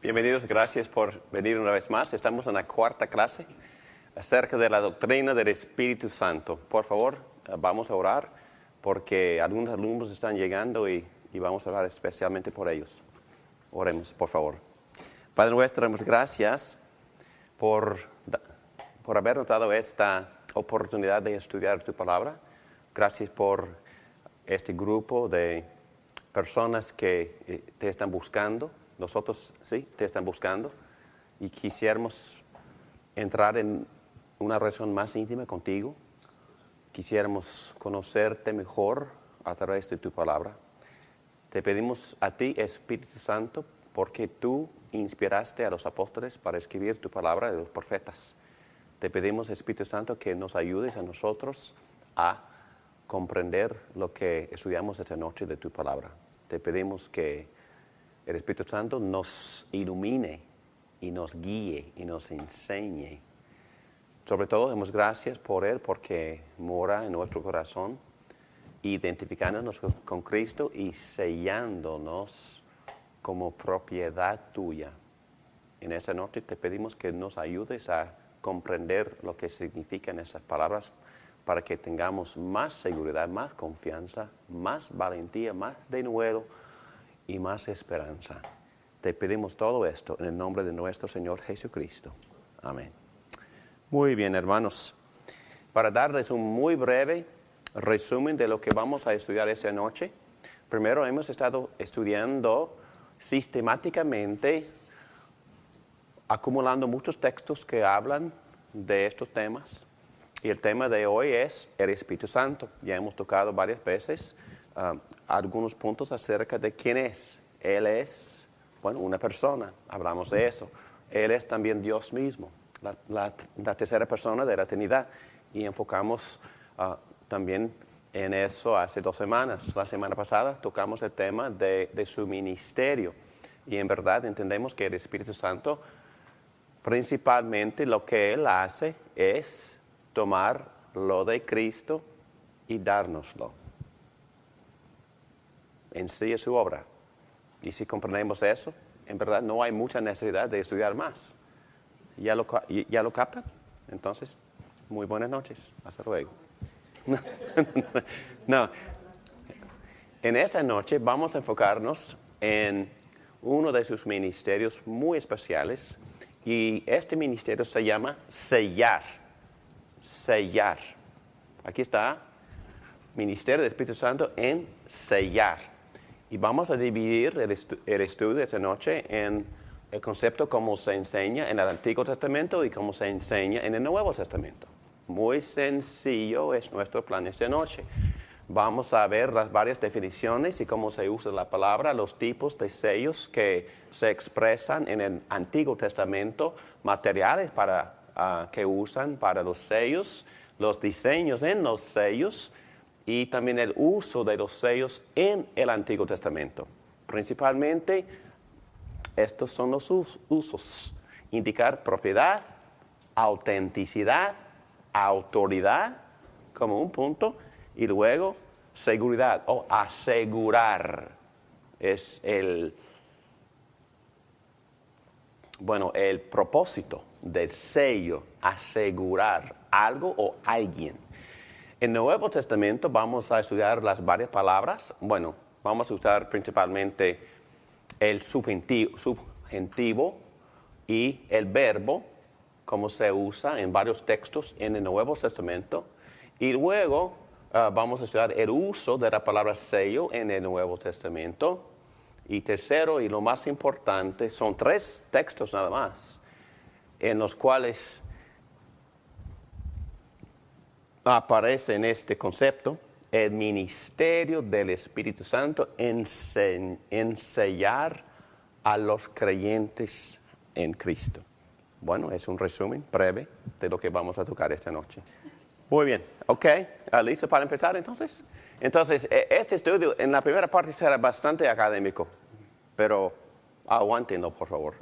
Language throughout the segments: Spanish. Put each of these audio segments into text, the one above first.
Bienvenidos, gracias por venir una vez más. Estamos en la cuarta clase acerca de la doctrina del Espíritu Santo. Por favor, vamos a orar porque algunos alumnos están llegando y vamos a orar especialmente por ellos. Oremos, por favor. Padre nuestro, damos gracias por habernos dado esta oportunidad de estudiar tu palabra. Gracias por este grupo de personas que te están buscando. Nosotros sí, te están buscando y quisiéramos entrar en una relación más íntima contigo. Quisiéramos conocerte mejor a través de tu palabra. Te pedimos a ti, Espíritu Santo, porque tú inspiraste a los apóstoles para escribir tu palabra de los profetas. Te pedimos, Espíritu Santo, que nos ayudes a nosotros a comprender lo que estudiamos esta noche de tu palabra. Te pedimos que el Espíritu Santo nos ilumine y nos guíe y nos enseñe. Sobre todo, damos gracias por Él porque mora en nuestro corazón, identificándonos con Cristo y sellándonos como propiedad tuya. En esta noche te pedimos que nos ayudes a comprender lo que significan esas palabras para que tengamos más seguridad, más confianza, más valentía, más denuedo y más esperanza. Te pedimos todo esto en el nombre de nuestro Señor Jesucristo. Amén. Muy bien, hermanos. Para darles un muy breve resumen de lo que vamos a estudiar esta noche. Primero, hemos estado estudiando sistemáticamente, acumulando muchos textos que hablan de estos temas. Y el tema de hoy es el Espíritu Santo. Ya hemos tocado varias veces algunos puntos acerca de quién es. Él es, una persona, hablamos de eso. Él es también Dios mismo, la tercera persona de la Trinidad. Y enfocamos también en eso hace 2 semanas. La semana pasada tocamos el tema de su ministerio. Y en verdad entendemos que el Espíritu Santo, principalmente lo que Él hace es tomar lo de Cristo y dárnoslo. En sí es su obra. Y si comprendemos eso, en verdad no hay mucha necesidad de estudiar más. ¿Ya lo captan? Entonces, muy buenas noches. Hasta luego. No. En esta noche vamos a enfocarnos en uno de sus ministerios muy especiales. Y este ministerio se llama sellar. Sellar. Aquí está, Ministerio del Espíritu Santo en sellar. Y vamos a dividir el estudio de esta noche en el concepto cómo se enseña en el Antiguo Testamento y cómo se enseña en el Nuevo Testamento. Muy sencillo es nuestro plan esta noche. Vamos a ver las varias definiciones y cómo se usa la palabra, los tipos de sellos que se expresan en el Antiguo Testamento, materiales que usan para los sellos, los diseños en los sellos, y también el uso de los sellos en el Antiguo Testamento. Principalmente, estos son los usos. Indicar propiedad, autenticidad, autoridad, como un punto, y luego seguridad o asegurar. Es el propósito del sello, asegurar algo o alguien. En el Nuevo Testamento vamos a estudiar las varias palabras. Vamos a usar principalmente el subjuntivo y el verbo, como se usa en varios textos en el Nuevo Testamento. Y luego vamos a estudiar el uso de la palabra sello en el Nuevo Testamento. Y tercero, y lo más importante, son 3 textos nada más, en los cuales aparece en este concepto el ministerio del Espíritu Santo en sellar a los creyentes en Cristo. Es un resumen breve de lo que vamos a tocar esta noche. Muy bien, ok. ¿Listo para empezar entonces? Entonces, este estudio en la primera parte será bastante académico. pero aguántenlo, por favor,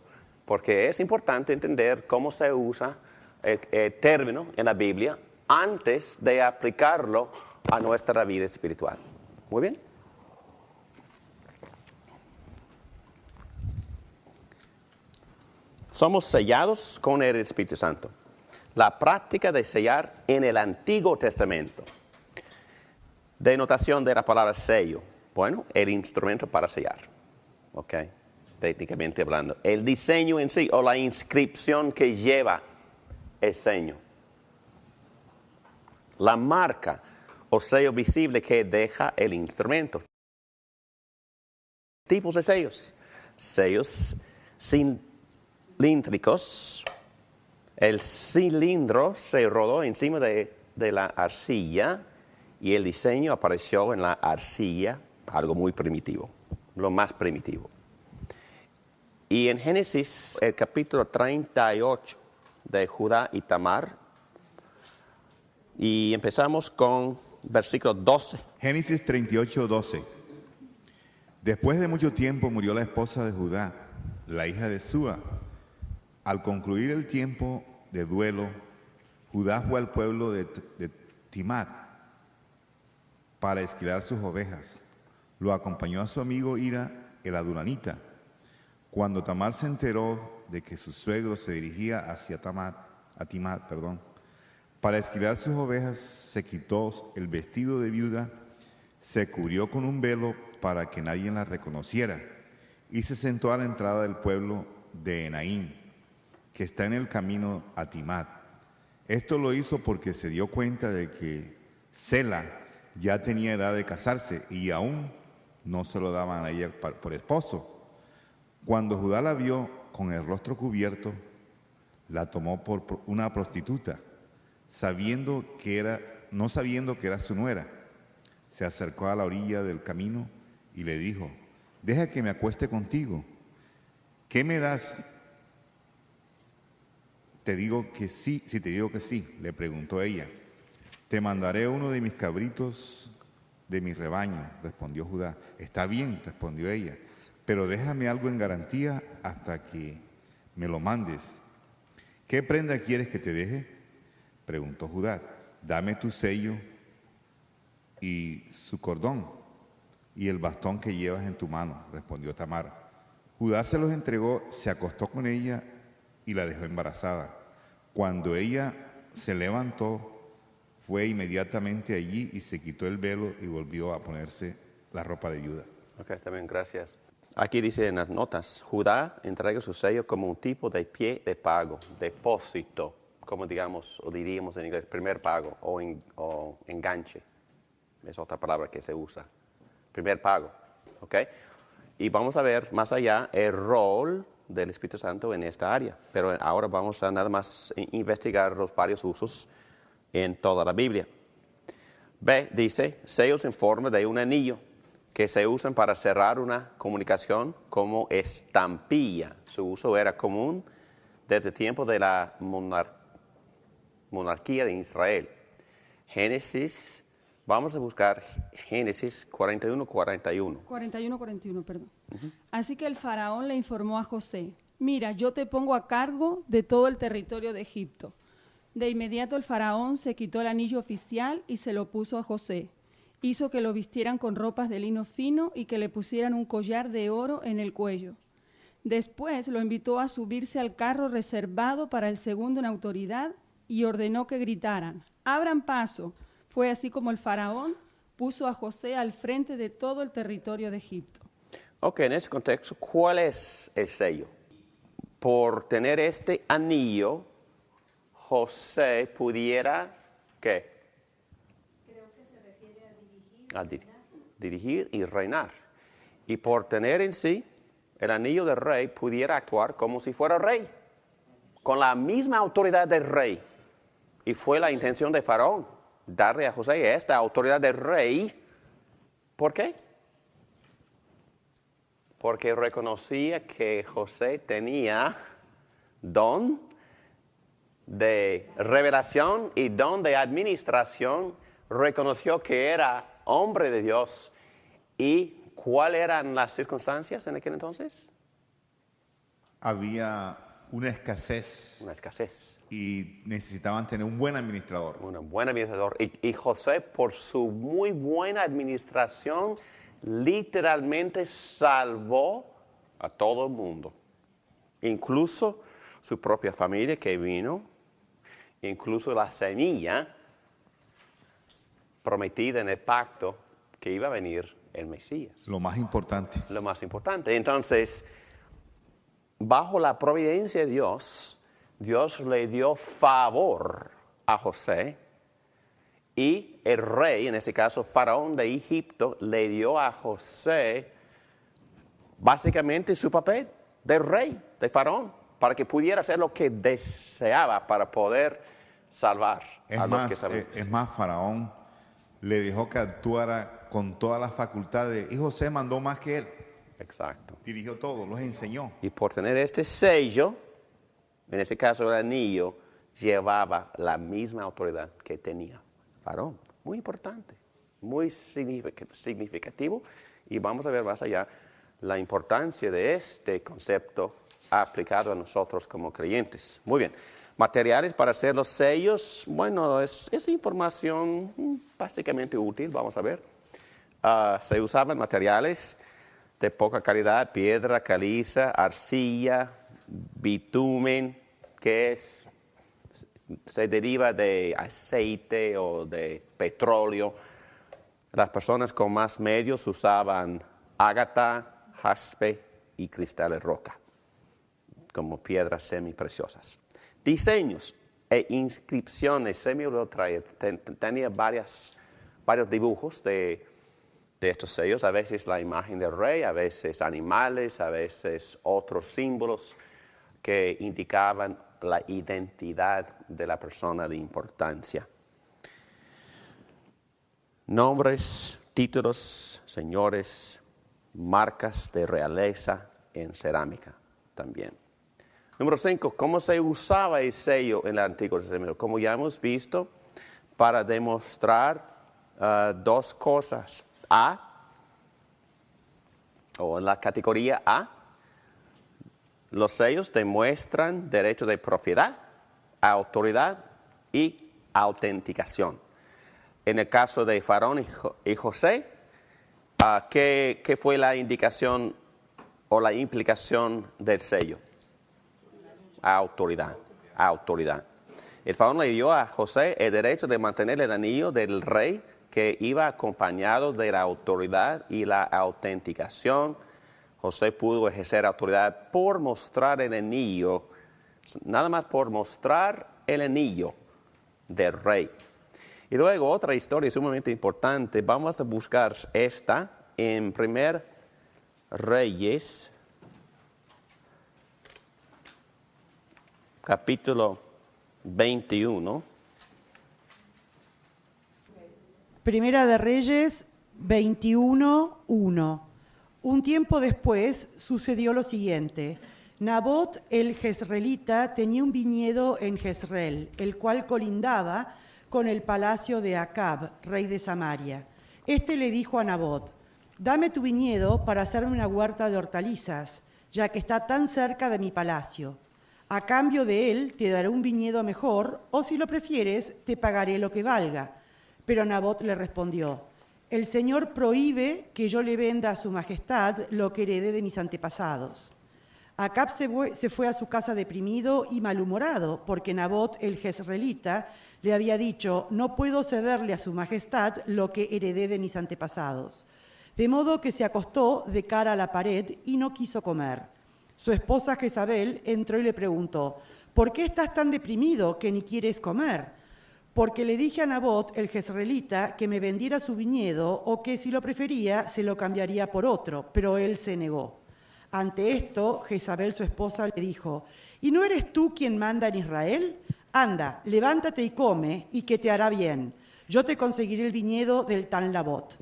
porque es importante entender cómo se usa el término en la Biblia antes de aplicarlo a nuestra vida espiritual. Muy bien. Somos sellados con el Espíritu Santo. La práctica de sellar en el Antiguo Testamento. Denotación de la palabra sello. Bueno, el instrumento para sellar. Ok, técnicamente hablando. El diseño en sí o la inscripción que lleva el sello. La marca o sello visible que deja el instrumento. Tipos de sellos. Sellos cilíndricos. El cilindro se rodó encima de la arcilla y el diseño apareció en la arcilla, algo muy primitivo, lo más primitivo. Y en Génesis, el capítulo 38 de Judá y Tamar, y empezamos con versículo 12. Génesis 38, 12. Después de mucho tiempo murió la esposa de Judá, la hija de Súa. Al concluir el tiempo de duelo, Judá fue al pueblo de Timat para esquilar sus ovejas. Lo acompañó a su amigo Hira, el adulamita. Cuando Tamar se enteró de que su suegro se dirigía hacia Timat, para esquilar sus ovejas, se quitó el vestido de viuda, se cubrió con un velo para que nadie la reconociera y se sentó a la entrada del pueblo de Enaim, que está en el camino a Timat. Esto lo hizo porque se dio cuenta de que Sela ya tenía edad de casarse y aún no se lo daban a ella por esposo. Cuando Judá la vio con el rostro cubierto, la tomó por una prostituta, no sabiendo que era su nuera. Se acercó a la orilla del camino y le dijo: «Deja que me acueste contigo. ¿Qué me das? Te digo que sí, si te digo que sí», le preguntó ella. «Te mandaré uno de mis cabritos de mi rebaño», respondió Judá. «Está bien», respondió ella, «pero déjame algo en garantía hasta que me lo mandes». «¿Qué prenda quieres que te deje?», preguntó Judá. «Dame tu sello y su cordón y el bastón que llevas en tu mano», respondió Tamar. Judá se los entregó, se acostó con ella y la dejó embarazada. Cuando ella se levantó, fue inmediatamente allí y se quitó el velo y volvió a ponerse la ropa de viuda. Ok, está bien, gracias. Aquí dice en las notas, Judá entrega su sello como un tipo de pie de pago, depósito, como digamos, o diríamos en inglés, primer pago o enganche. Es otra palabra que se usa. Primer pago, ¿ok? Y vamos a ver más allá el rol del Espíritu Santo en esta área. Pero ahora vamos a nada más investigar los varios usos en toda la Biblia. B, dice, sellos en forma de un anillo que se usan para cerrar una comunicación como estampilla. Su uso era común desde el tiempo de la monarquía de Israel. Génesis, vamos a buscar Génesis 41:41. 41, perdón. Así que el faraón le informó a José: «Mira, yo te pongo a cargo de todo el territorio de Egipto». De inmediato el faraón se quitó el anillo oficial y se lo puso a José. Hizo que lo vistieran con ropas de lino fino y que le pusieran un collar de oro en el cuello. Después lo invitó a subirse al carro reservado para el segundo en autoridad y ordenó que gritaran: «¡Abran paso!». Fue así como el faraón puso a José al frente de todo el territorio de Egipto. Ok, en ese contexto, ¿cuál es el sello? Por tener este anillo, José pudiera, ¿qué? Creo que se refiere a dirigir. Dirigir y reinar. Y por tener en sí el anillo del rey, pudiera actuar como si fuera rey, con la misma autoridad del rey. Y fue la intención de Faraón, darle a José esta autoridad del rey. ¿Por qué? Porque reconocía que José tenía don de revelación y don de administración. Reconoció que era hombre de Dios y ¿Cuáles eran las circunstancias en aquel entonces? Había una escasez Una escasez. y necesitaban tener un buen administrador. Un buen administrador. Y José, por su muy buena administración, literalmente salvó a todo el mundo. Incluso su propia familia que vino, incluso la semilla prometida en el pacto que iba a venir el Mesías. Lo más importante. Lo más importante. Entonces, bajo la providencia de Dios, Dios le dio favor a José y el rey, en ese caso Faraón de Egipto, le dio a José básicamente su papel de rey, de Faraón, para que pudiera hacer lo que deseaba para poder salvar a los que sabemos. Es más, Faraón le dejó que actuara con todas las facultades y José mandó más que él. Exacto. Dirigió todo, los enseñó. Y por tener este sello, en ese caso el anillo, llevaba la misma autoridad que tenía Faraón. Muy importante, muy significativo. Y vamos a ver más allá la importancia de este concepto aplicado a nosotros como creyentes. Muy bien. Materiales para hacer los sellos, bueno, es información básicamente útil, vamos a ver. Se usaban materiales de poca calidad, piedra caliza, arcilla, bitumen, que se deriva de aceite o de petróleo. Las personas con más medios usaban ágata, jaspe y cristales roca, como piedras semipreciosas. Diseños e inscripciones, se me olvidó traer, tenía varios dibujos de estos sellos, a veces la imagen del rey, a veces animales, a veces otros símbolos que indicaban la identidad de la persona de importancia. Nombres, títulos, señores, marcas de realeza en cerámica también. Número 5, ¿cómo se usaba el sello en el Antiguo Testamento? Como ya hemos visto, para demostrar dos cosas. O en la categoría A, los sellos demuestran derecho de propiedad, autoridad y autenticación. En el caso de Faraón y José, ¿qué fue la indicación o la implicación del sello? Autoridad. El Faraón le dio a José el derecho de mantener el anillo del rey que iba acompañado de la autoridad y la autenticación. José pudo ejercer autoridad por mostrar el anillo, nada más por mostrar el anillo del rey. Y luego otra historia sumamente importante, vamos a buscar esta en 1 Reyes, capítulo 21. Primera de Reyes 21:1. Un tiempo después sucedió lo siguiente. Nabot el jezreelita tenía un viñedo en Jezreel, el cual colindaba con el palacio de Acab, rey de Samaria. Este le dijo a Nabot: dame tu viñedo para hacerme una huerta de hortalizas, ya que está tan cerca de mi palacio. A cambio de él te daré un viñedo mejor, o si lo prefieres, te pagaré lo que valga. Pero Nabot le respondió: el Señor prohíbe que yo le venda a su majestad lo que heredé de mis antepasados. Acab se fue a su casa deprimido y malhumorado, porque Nabot el jezreelita le había dicho: no puedo cederle a su majestad lo que heredé de mis antepasados. De modo que se acostó de cara a la pared y no quiso comer. Su esposa Jezabel entró y le preguntó: ¿por qué estás tan deprimido que ni quieres comer? Porque le dije a Nabot el jezreelita que me vendiera su viñedo, o que si lo prefería se lo cambiaría por otro, pero él se negó. Ante esto, Jezabel, su esposa, le dijo: ¿y no eres tú quien manda en Israel? Anda, levántate y come, y que te hará bien. Yo te conseguiré el viñedo del tal Nabot.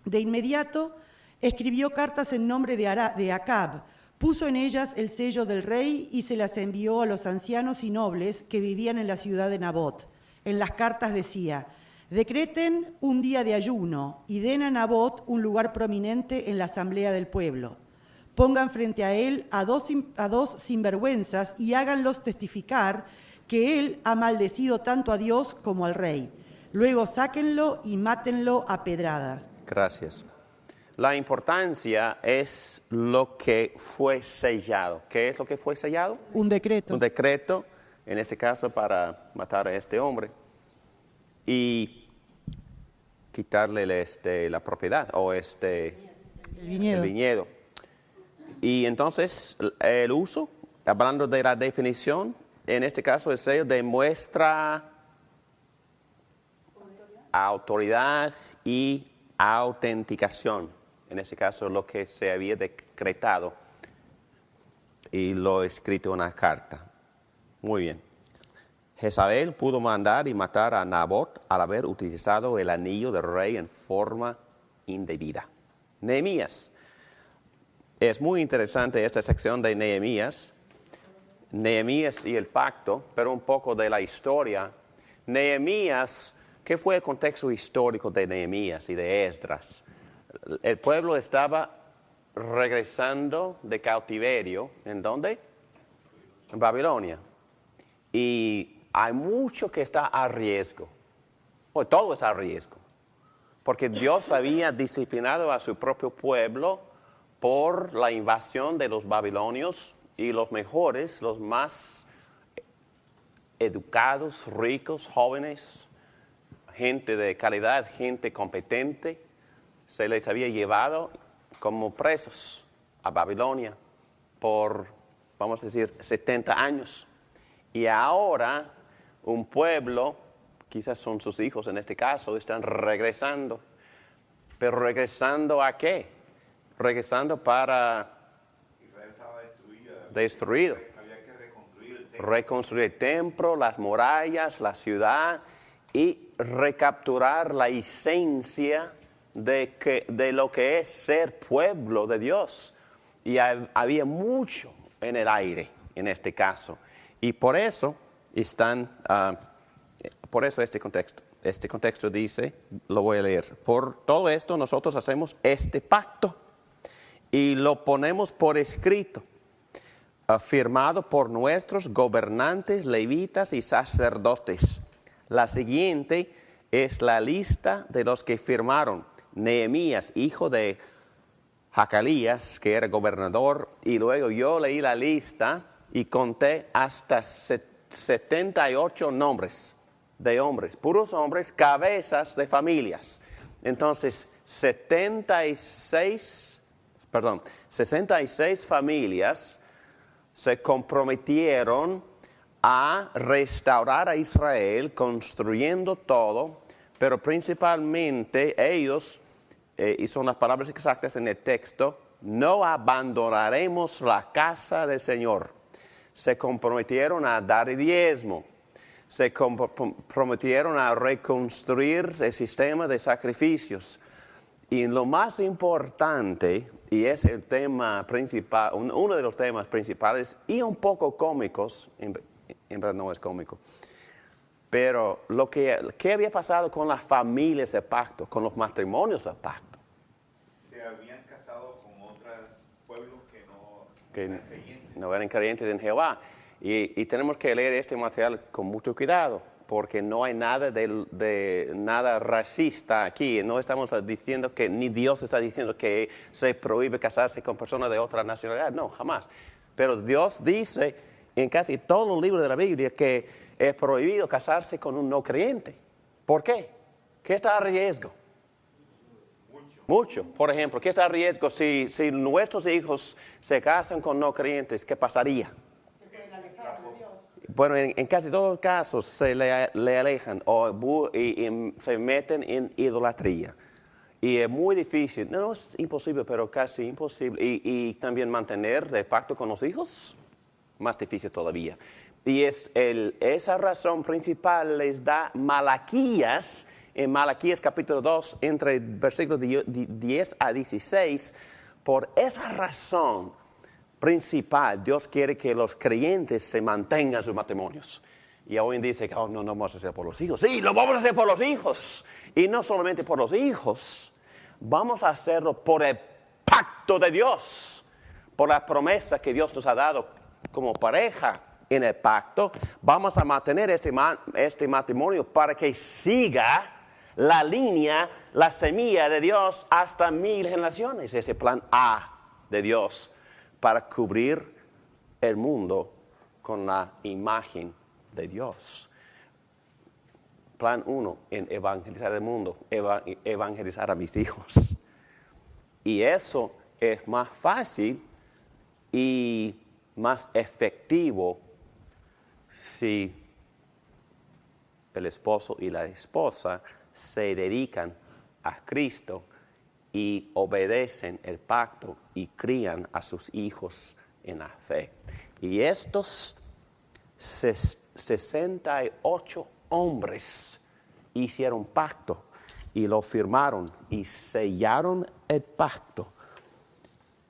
De inmediato escribió cartas en nombre de Acab, puso en ellas el sello del rey y se las envió a los ancianos y nobles que vivían en la ciudad de Nabot. En las cartas decía: Decreten un día de ayuno y den a Nabot un lugar prominente en la asamblea del pueblo. Pongan frente a él a dos sinvergüenzas y háganlos testificar que él ha maldecido tanto a Dios como al rey. Luego sáquenlo y mátenlo a pedradas. Gracias. La importancia es lo que fue sellado. ¿Qué es lo que fue sellado? Un decreto. Un decreto, en este caso para matar a este hombre y quitarle la propiedad o El el viñedo. Y entonces el uso, hablando de la definición, en este caso el sello demuestra autoridad y autenticación. En este caso lo que se había decretado y lo escrito en una carta. Muy bien. Jezabel pudo mandar y matar a Nabot al haber utilizado el anillo del rey en forma indebida. Nehemías. Es muy interesante esta sección de Nehemías y el pacto, pero un poco de la historia. Nehemías, ¿qué fue el contexto histórico de Nehemías y de Esdras? El pueblo estaba regresando de cautiverio. ¿En dónde? En Babilonia. Y hay mucho que está a riesgo. Todo está a riesgo. Porque Dios había disciplinado a su propio pueblo por la invasión de los babilonios y los mejores, los más educados, ricos, jóvenes, gente de calidad, gente competente, se les había llevado como presos a Babilonia por, vamos a decir, 70 años. Y ahora un pueblo, quizás son sus hijos en este caso, están regresando. ¿Pero regresando a qué? Regresando para... Israel estaba destruido. Había que reconstruir el templo. Reconstruir el templo, las murallas, la ciudad y recapturar la esencia de lo que es ser pueblo de Dios. Y había mucho en el aire en este caso. Y por eso por eso este contexto. Este contexto dice, lo voy a leer, por todo esto nosotros hacemos este pacto y lo ponemos por escrito, firmado por nuestros gobernantes, levitas y sacerdotes. La siguiente es la lista de los que firmaron. Nehemías, hijo de Jacalías, que era gobernador, y luego yo leí la lista y conté hasta 78 nombres de hombres, puros hombres, cabezas de familias. Entonces, 66 familias se comprometieron a restaurar a Israel, construyendo todo, pero principalmente ellos, y son las palabras exactas en el texto, no abandonaremos la casa del Señor. Se comprometieron a dar diezmo, se comprometieron a reconstruir el sistema de sacrificios. Y lo más importante, y es el tema principal, uno de los temas principales y un poco cómicos, en verdad no es cómico, pero ¿qué había pasado con las familias de pacto, con los matrimonios de pacto? Se habían casado con otros pueblos que no eran creyentes en Jehová. Y tenemos que leer este material con mucho cuidado, porque no hay nada de nada racista aquí. No estamos diciendo que, ni Dios está diciendo que se prohíbe casarse con personas de otra nacionalidad. No, jamás. Pero Dios dice en casi todos los libros de la Biblia que es prohibido casarse con un no creyente. ¿Por qué? ¿Qué está a riesgo? Mucho. Por ejemplo, ¿qué está a riesgo si nuestros hijos se casan con no creyentes? ¿Qué pasaría? Bueno, en casi todos los casos se le alejan y se meten en idolatría. Y es muy difícil, no es imposible, pero casi imposible. Y también mantener el pacto con los hijos, más difícil todavía. Y esa razón principal les da Malaquías, en Malaquías capítulo 2, entre versículos 10 a 16, por esa razón principal, Dios quiere que los creyentes se mantengan sus matrimonios Y hoy dice que no vamos a hacer por los hijos. Sí, lo vamos a hacer por los hijos. Y no solamente por los hijos, vamos a hacerlo por el pacto de Dios, por la promesa que Dios nos ha dado como pareja en el pacto. Vamos a mantener este matrimonio para que siga la línea, la semilla de Dios hasta 1000 generaciones. Ese plan A de Dios para cubrir el mundo con la imagen de Dios. Plan 1, en evangelizar el mundo, evangelizar a mis hijos. Y eso es más fácil y más efectivo si el esposo y la esposa se dedican a Cristo y obedecen el pacto y crían a sus hijos en la fe. Y estos 68 hombres hicieron pacto y lo firmaron y sellaron el pacto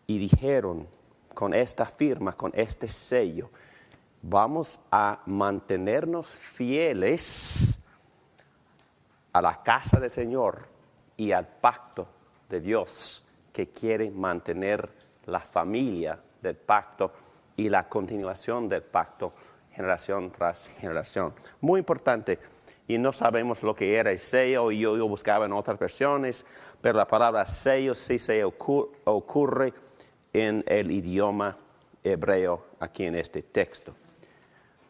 y dijeron con esta firma, con este sello, vamos a mantenernos fieles a la casa del Señor y al pacto de Dios que quiere mantener la familia del pacto y la continuación del pacto generación tras generación. Muy importante, y no sabemos lo que era el sello, y yo buscaba en otras versiones, pero la palabra sello sí se ocurre en el idioma hebreo aquí en este texto.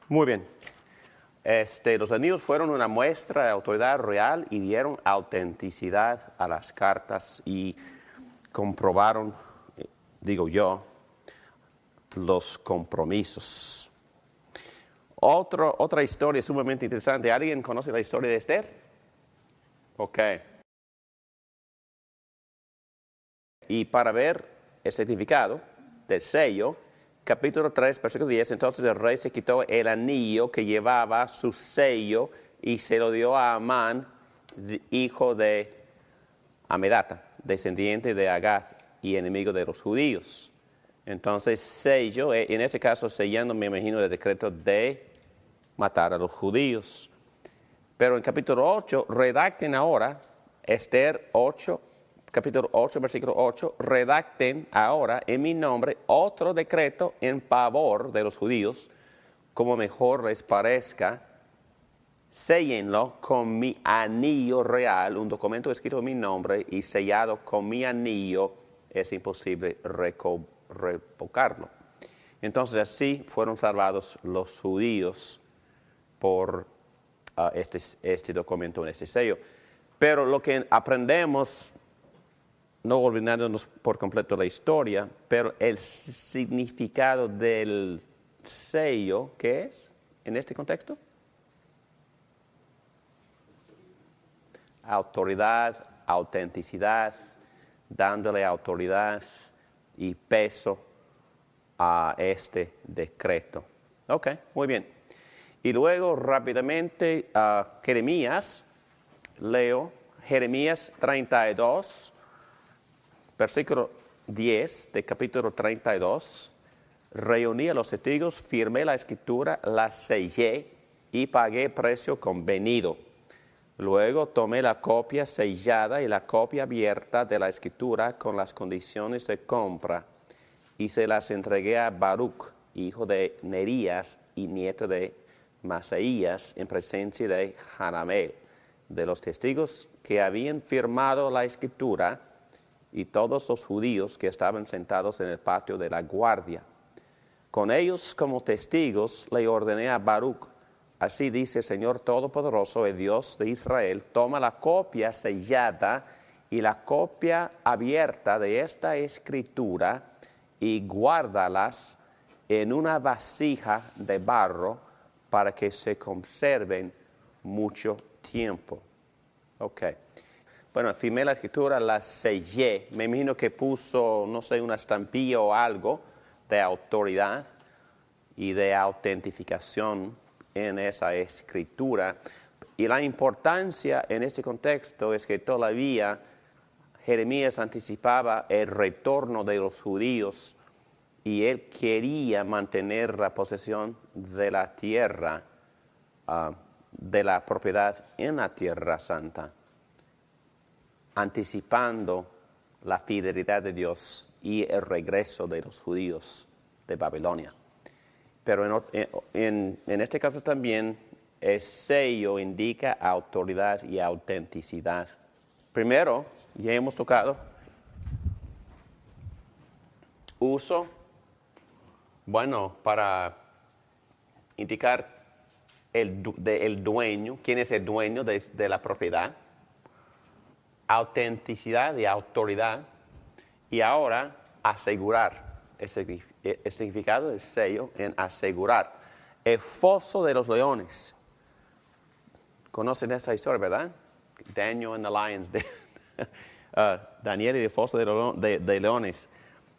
Muy bien. Los anillos fueron una muestra de autoridad real y dieron autenticidad a las cartas y comprobaron, digo yo, los compromisos. Otra historia sumamente interesante. ¿Alguien conoce la historia de Esther? Ok. Y para ver el significado del sello, capítulo 3, versículo 10, entonces el rey se quitó el anillo que llevaba su sello y se lo dio a Amán, hijo de Amedata, descendiente de Agag y enemigo de los judíos. Entonces sello, en este caso sellando me imagino el decreto de matar a los judíos. Pero en capítulo 8, redacten ahora, Esther 8, capítulo 8, versículo 8, redacten ahora en mi nombre otro decreto en favor de los judíos, como mejor les parezca, séllenlo con mi anillo real, un documento escrito en mi nombre y sellado con mi anillo, es imposible revocarlo. Entonces así fueron salvados los judíos por este documento, este sello. Pero lo que aprendemos, no olvidándonos por completo la historia, pero el significado del sello, ¿qué es en este contexto? Autoridad, autenticidad, dándole autoridad y peso a este decreto. Ok, muy bien. Y luego rápidamente Jeremías, leo Jeremías 32, versículo 10 de capítulo 32. Reuní a los testigos, firmé la escritura, la sellé y pagué precio convenido. Luego tomé la copia sellada y la copia abierta de la escritura con las condiciones de compra y se las entregué a Baruch, hijo de Nerías y nieto de Masaías, en presencia de Hanamel, de los testigos que habían firmado la escritura y todos los judíos que estaban sentados en el patio de la guardia. Con ellos como testigos le ordené a Baruch, así dice el Señor Todopoderoso, el Dios de Israel, toma la copia sellada y la copia abierta de esta escritura y guárdalas en una vasija de barro para que se conserven mucho tiempo. Ok. Bueno, firmé la escritura, la sellé. Me imagino que puso, no sé, una estampilla o algo de autoridad y de autentificación en esa escritura. Y la importancia en este contexto es que todavía Jeremías anticipaba el retorno de los judíos y él quería mantener la posesión de la tierra de la propiedad en la Tierra Santa, anticipando la fidelidad de Dios y el regreso de los judíos de Babilonia. Pero en este caso también el sello indica autoridad y autenticidad. Primero, ya hemos tocado, uso, bueno, para indicar el dueño, quién es el dueño de la propiedad, autenticidad y autoridad, y ahora asegurar. El significado del sello en asegurar. El foso de los leones. ¿Conocen esa historia, verdad? Daniel and the Lions. Daniel y el foso de leones.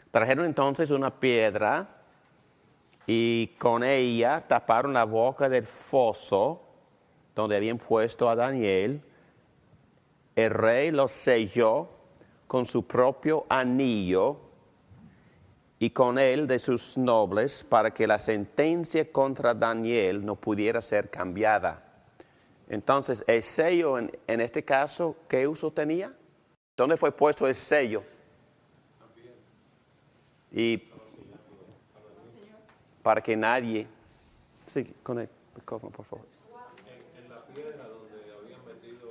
Trajeron entonces una piedra y con ella taparon la boca del foso donde habían puesto a Daniel. El rey lo selló con su propio anillo y con él de sus nobles, para que la sentencia contra Daniel no pudiera ser cambiada. Entonces, el sello en este caso, ¿qué uso tenía? ¿Dónde fue puesto el sello? Y para que nadie... Sí, con el micrófono, por favor. En la piedra donde habían metido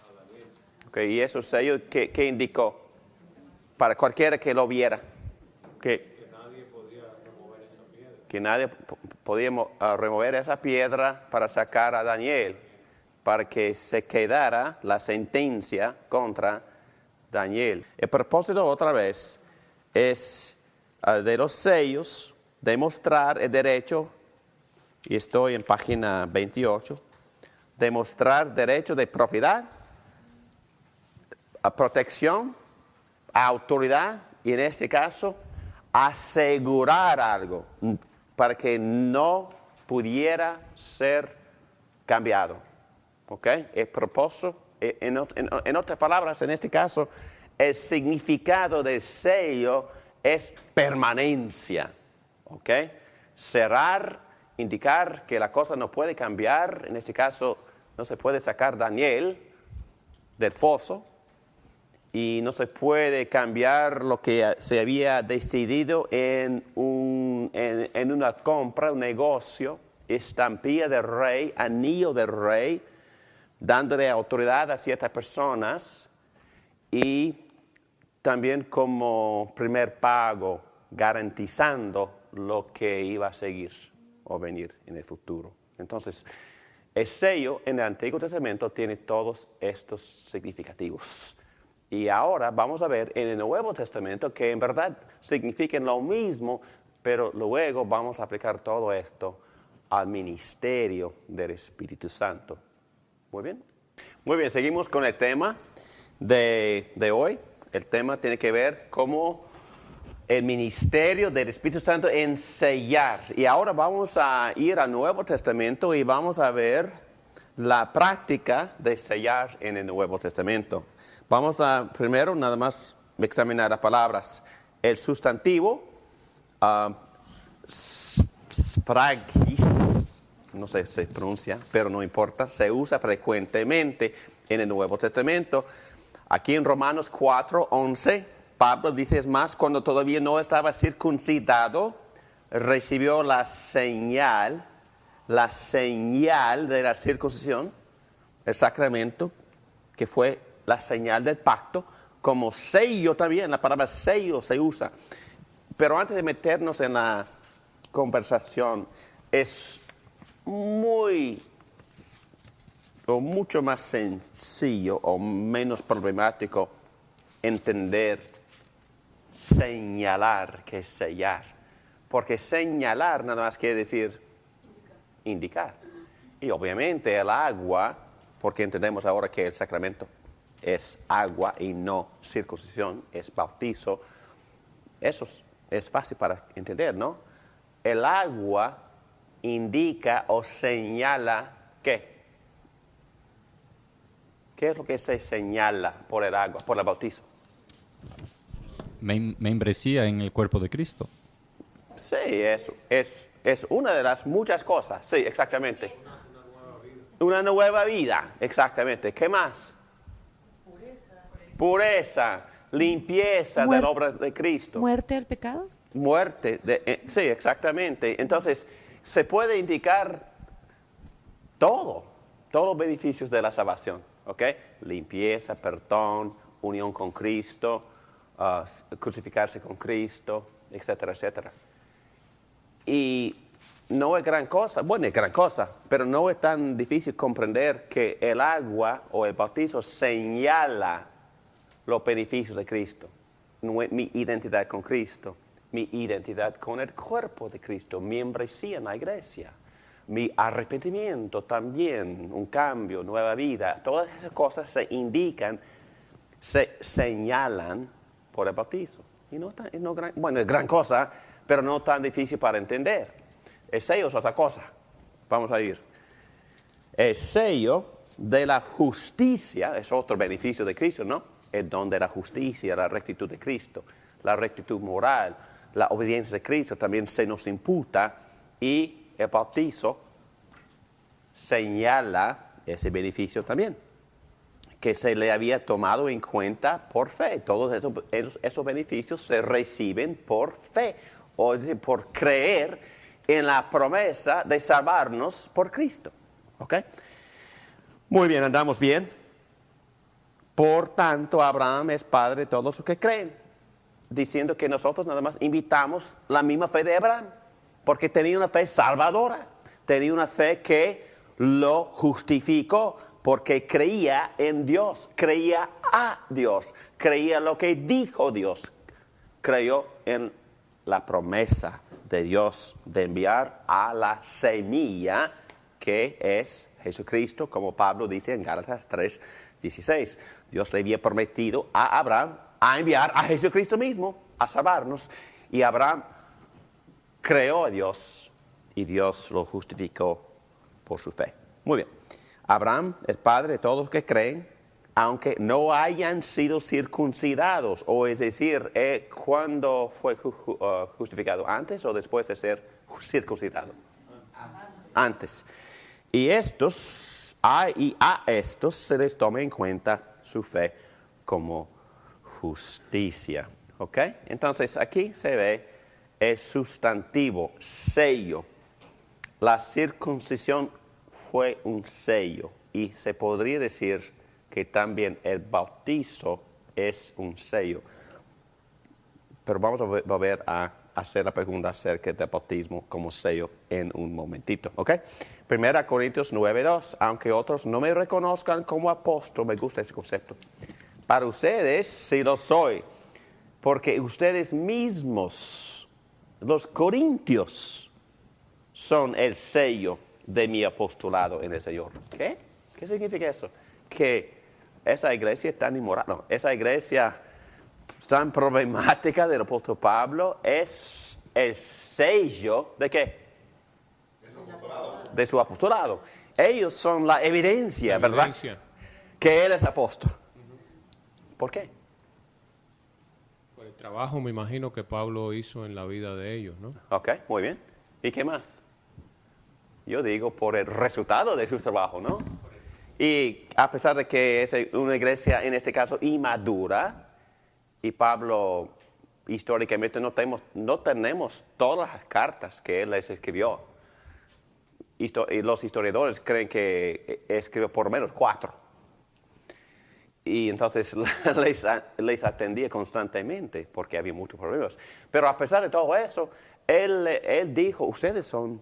a Daniel. Ok, y esos sellos, ¿qué indicó? Para cualquiera que lo viera. Que nadie podía remover esa piedra. Que nadie podía remover esa piedra para sacar a Daniel, para que se quedara la sentencia contra Daniel. El propósito, otra vez, es de los sellos, demostrar el derecho, y estoy en página 28, demostrar derecho de propiedad, a protección, a autoridad, y en este caso, asegurar algo para que no pudiera ser cambiado. ¿Ok? El propósito, en otras palabras, en este caso, el significado del sello es permanencia. ¿Ok? Cerrar, indicar que la cosa no puede cambiar. En este caso, no se puede sacar Daniel del foso. Y no se puede cambiar lo que se había decidido en una compra, un negocio, estampilla del rey, anillo del rey, dándole autoridad a ciertas personas y también como primer pago, garantizando lo que iba a seguir o venir en el futuro. Entonces, el sello en el Antiguo Testamento tiene todos estos significativos. Y ahora vamos a ver en el Nuevo Testamento que en verdad significan lo mismo, pero luego vamos a aplicar todo esto al ministerio del Espíritu Santo. Muy bien. Muy bien, seguimos con el tema de hoy. El tema tiene que ver cómo el ministerio del Espíritu Santo en sellar. Y ahora vamos a ir al Nuevo Testamento y vamos a ver la práctica de sellar en el Nuevo Testamento. Vamos a primero nada más examinar las palabras. El sustantivo, sfragis, no sé si se pronuncia, pero no importa, se usa frecuentemente en el Nuevo Testamento. Aquí en Romanos 4:11, Pablo dice, es más, cuando todavía no estaba circuncidado, recibió la señal de la circuncisión, el sacramento, que fue la señal del pacto, como sello también, la palabra sello se usa. Pero antes de meternos en la conversación, es mucho más sencillo o menos problemático entender señalar que sellar. Porque señalar nada más quiere decir indicar. Y obviamente el agua, porque entendemos ahora que el sacramento es agua y no circuncisión, es bautizo. Eso es fácil para entender, ¿no? El agua indica o señala ¿qué? ¿Qué es lo que se señala por el agua, por el bautizo? Membresía en el cuerpo de Cristo. Sí, es una de las muchas cosas. Sí, exactamente. Una nueva vida, exactamente. ¿Qué más? Pureza, limpieza de la obra de Cristo. ¿Muerte al pecado? Muerte, sí, exactamente. Entonces, se puede indicar todos los beneficios de la salvación, ¿ok? Limpieza, perdón, unión con Cristo, crucificarse con Cristo, etcétera, etcétera. Y no es gran cosa, bueno, es gran cosa, pero no es tan difícil comprender que el agua o el bautizo señala los beneficios de Cristo, mi identidad con Cristo, mi identidad con el cuerpo de Cristo, mi membresía en la iglesia, mi arrepentimiento también, un cambio, nueva vida. Todas esas cosas se indican, se señalan por el bautizo. Y no es gran cosa, pero no tan difícil para entender. El sello es otra cosa. Vamos a ir. El sello de la justicia es otro beneficio de Cristo, ¿no? El don de la justicia, la rectitud de Cristo, la rectitud moral, la obediencia de Cristo también se nos imputa y el bautizo señala ese beneficio también, que se le había tomado en cuenta por fe. Todos esos beneficios se reciben por fe, o es decir, por creer en la promesa de salvarnos por Cristo. ¿Ok? Muy bien, andamos bien. Por tanto, Abraham es padre de todos los que creen, diciendo que nosotros nada más invitamos la misma fe de Abraham, porque tenía una fe salvadora, tenía una fe que lo justificó, porque creía en Dios, creía a Dios, creía lo que dijo Dios, creyó en la promesa de Dios de enviar a la semilla que es Jesucristo, como Pablo dice en Gálatas 3:16. Dios le había prometido a Abraham a enviar a Jesucristo mismo a salvarnos. Y Abraham creó a Dios y Dios lo justificó por su fe. Muy bien. Abraham es padre de todos los que creen, aunque no hayan sido circuncidados. O es decir, ¿cuándo fue justificado? ¿Antes o después de ser circuncidado? Antes. Y a estos se les toma en cuenta su fe como justicia. ¿Ok? Entonces aquí se ve el sustantivo, sello. La circuncisión fue un sello y se podría decir que también el bautizo es un sello. Pero vamos a volver a hacer la pregunta acerca del bautismo como sello en un momentito, ¿ok? 1 Corintios 9:2, aunque otros no me reconozcan como apóstol, me gusta ese concepto. Para ustedes sí lo soy, porque ustedes mismos, los corintios, son el sello de mi apostolado en el Señor. ¿Qué? ¿Qué significa eso? Que esa iglesia tan inmoral, no, esa iglesia tan problemática del apóstol Pablo es el sello ¿de qué? De su apostolado. Ellos son la evidencia, ¿verdad? Que él es apóstol. ¿Por qué? Por el trabajo, me imagino, que Pablo hizo en la vida de ellos, ¿no? Ok, muy bien. ¿Y qué más? Yo digo por el resultado de su trabajo, ¿no? Y a pesar de que es una iglesia, en este caso, inmadura, y Pablo históricamente no tenemos todas las cartas que él les escribió. Y los historiadores creen que escribió por lo menos 4. Y entonces les atendía constantemente porque había muchos problemas. Pero a pesar de todo eso, él dijo, ustedes son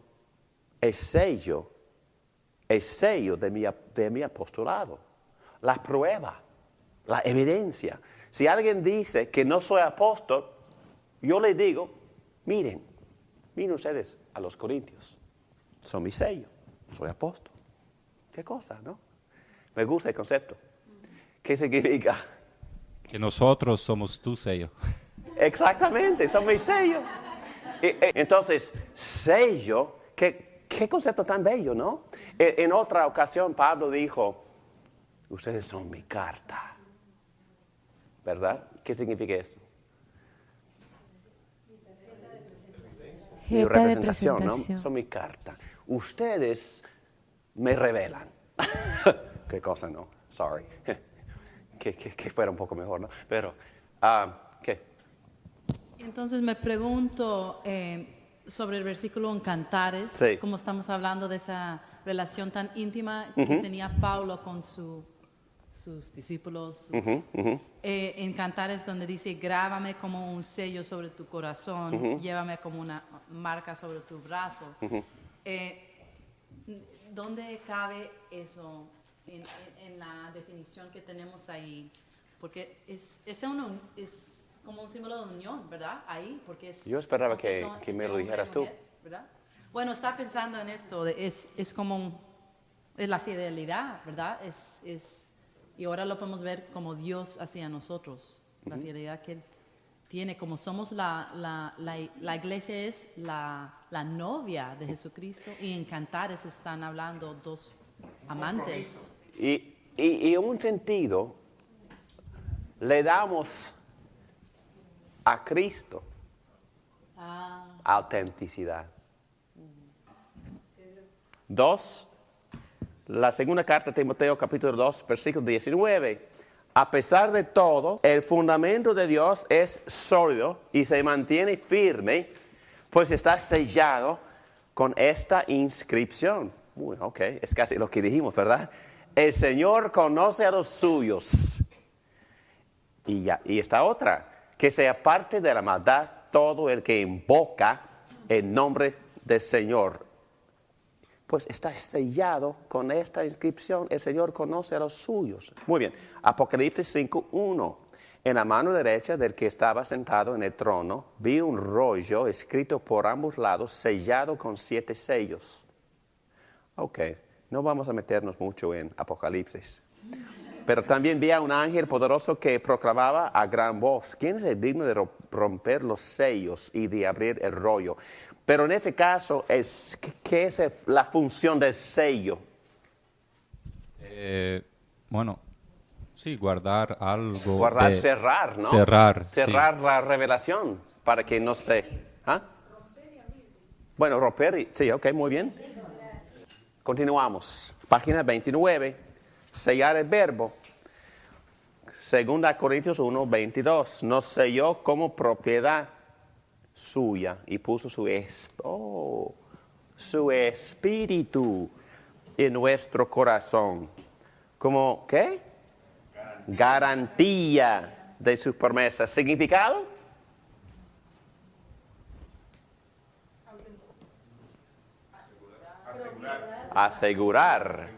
el sello de mi apostolado, la prueba, la evidencia. Si alguien dice que no soy apóstol, yo le digo, miren ustedes a los corintios, son mi sello, soy apóstol. ¿Qué cosa, no? Me gusta el concepto. ¿Qué significa? Que nosotros somos tu sello. Exactamente, son mi sello. Entonces, sello, ¿qué concepto tan bello, no? En otra ocasión Pablo dijo, ustedes son mi carta. ¿Verdad? ¿Qué significa eso? Mi representación, ¿no? Son mi carta. Ustedes me revelan, ¿Qué cosa no? Sorry. que fuera un poco mejor, ¿no? Pero, ¿qué? Entonces me pregunto sobre el versículo en Cantares, Sí. como estamos hablando de esa relación tan íntima que tenía Pablo con sus discípulos. En Cantares donde dice, grábame como un sello sobre tu corazón, llévame como una marca sobre tu brazo. ¿Dónde cabe eso en la definición que tenemos ahí? Porque es como un símbolo de unión, ¿verdad? Ahí, porque es... Yo esperaba porque que son me entre lo hombre y dijeras tú. mujer, ¿verdad? Bueno, estaba pensando en esto, es como... Es la fidelidad, ¿verdad? Y ahora lo podemos ver como Dios hacia nosotros. La fidelidad que Él tiene. Como somos la iglesia es la novia de Jesucristo. Y en Cantares están hablando dos amantes. Y en un sentido, le damos a Cristo autenticidad. 2, la segunda carta de Timoteo, capítulo 2, versículo 19. A pesar de todo, el fundamento de Dios es sólido y se mantiene firme, pues está sellado con esta inscripción. Ok, es casi lo que dijimos, ¿verdad? El Señor conoce a los suyos. Y esta otra, que se aparte de la maldad todo el que invoca el nombre del Señor. Pues está sellado con esta inscripción, el Señor conoce a los suyos. Muy bien, Apocalipsis 5:1. En la mano derecha del que estaba sentado en el trono, vi un rollo escrito por ambos lados, sellado con 7 sellos. Ok, no vamos a meternos mucho en Apocalipsis. Pero también vi a un ángel poderoso que proclamaba a gran voz, ¿quién es el digno de romper los sellos y de abrir el rollo? Pero en este caso, ¿qué es la función del sello? Bueno, sí, guardar algo. Guardar, cerrar, ¿no? Cerrar, Cerrar sí. la revelación para que no se... ¿Ah? Bueno, romper, sí, ok, muy bien. Continuamos. Página 29. Sellar el verbo. 2 Corintios 1:22. Nos selló como propiedad suya y puso su espíritu en nuestro corazón. ¿Como qué? Garantía de sus promesas. ¿Significado? Asegurar.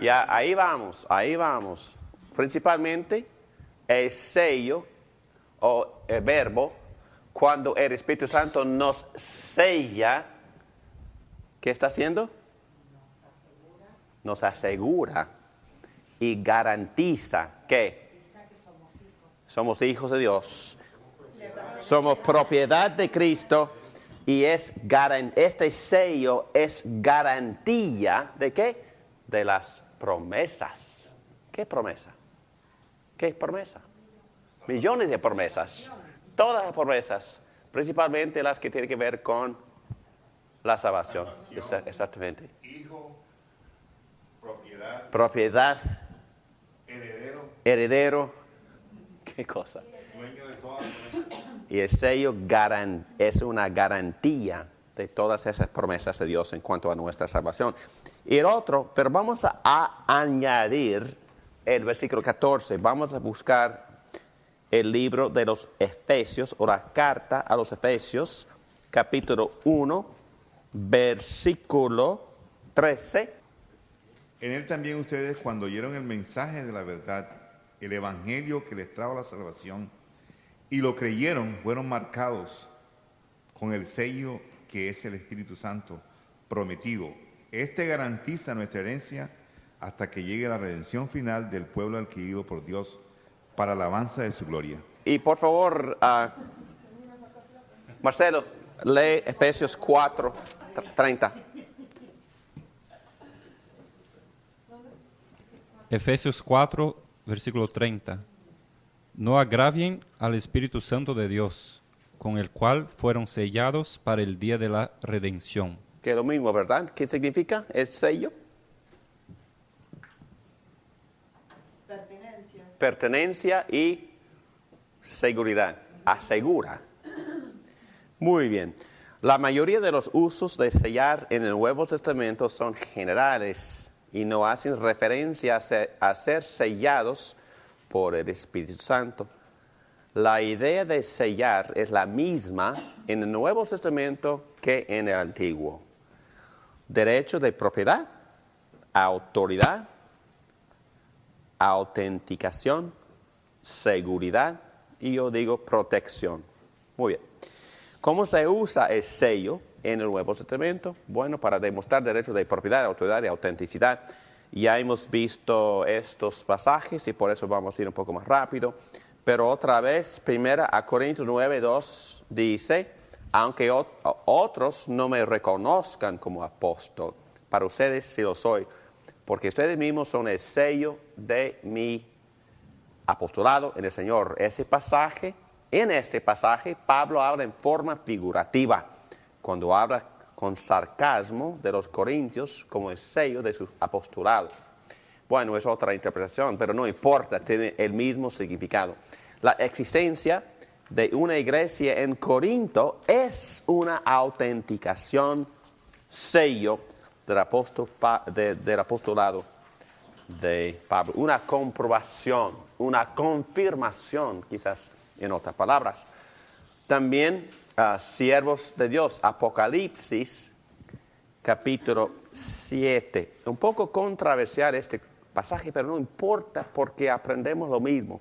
Ya, ahí vamos. Principalmente el sello o el verbo, cuando el Espíritu Santo nos sella, ¿qué está haciendo? Nos asegura y garantiza que somos hijos de Dios, somos propiedad de Cristo y este sello es garantía ¿de qué? De las promesas. ¿Qué promesa? ¿Qué promesa? Millones de promesas. Todas las promesas, principalmente las que tienen que ver con la salvación. Exactamente. Hijo, propiedad, Propiedad, heredero. ¿Qué cosa? dueño de todas las promesas. Y el sello es una garantía de todas esas promesas de Dios en cuanto a nuestra salvación. Y el otro, pero vamos a añadir el versículo 14. Vamos a buscar el libro de los Efesios, o la carta a los Efesios, capítulo 1, versículo 13. En él también ustedes, cuando oyeron el mensaje de la verdad, el evangelio que les trajo la salvación, y lo creyeron, fueron marcados con el sello que es el Espíritu Santo prometido. Este garantiza nuestra herencia hasta que llegue la redención final del pueblo adquirido por Dios para alabanza de su gloria. Y por favor, Marcelo, lee Efesios 4, 30. Efesios 4, versículo 30. No agravien al Espíritu Santo de Dios, con el cual fueron sellados para el día de la redención. Que es lo mismo, ¿verdad? ¿Qué significa el sello? pertenencia y seguridad. Asegura. Muy bien. La mayoría de los usos de sellar en el Nuevo Testamento son generales y no hacen referencia a ser sellados por el Espíritu Santo. La idea de sellar es la misma en el Nuevo Testamento que en el Antiguo. Derecho de propiedad, autoridad, autenticación, seguridad y yo digo protección. Muy bien. ¿Cómo se usa el sello en el Nuevo Testamento? Bueno, para demostrar derechos de propiedad, autoridad y autenticidad. Ya hemos visto estos pasajes y por eso vamos a ir un poco más rápido. Pero otra vez, 1 Corintios 9:2 dice, aunque otros no me reconozcan como apóstol, para ustedes sí lo soy, porque ustedes mismos son el sello de mi apostolado en el Señor. En este pasaje, Pablo habla en forma figurativa, cuando habla con sarcasmo de los corintios como el sello de su apostolado. Bueno, es otra interpretación, pero no importa, tiene el mismo significado. La existencia de una iglesia en Corinto es una autenticación, sello del apostolado de Pablo, una comprobación, una confirmación, quizás en otras palabras. También siervos de Dios, Apocalipsis, capítulo 7. Un poco controversial este pasaje, pero no importa porque aprendemos lo mismo.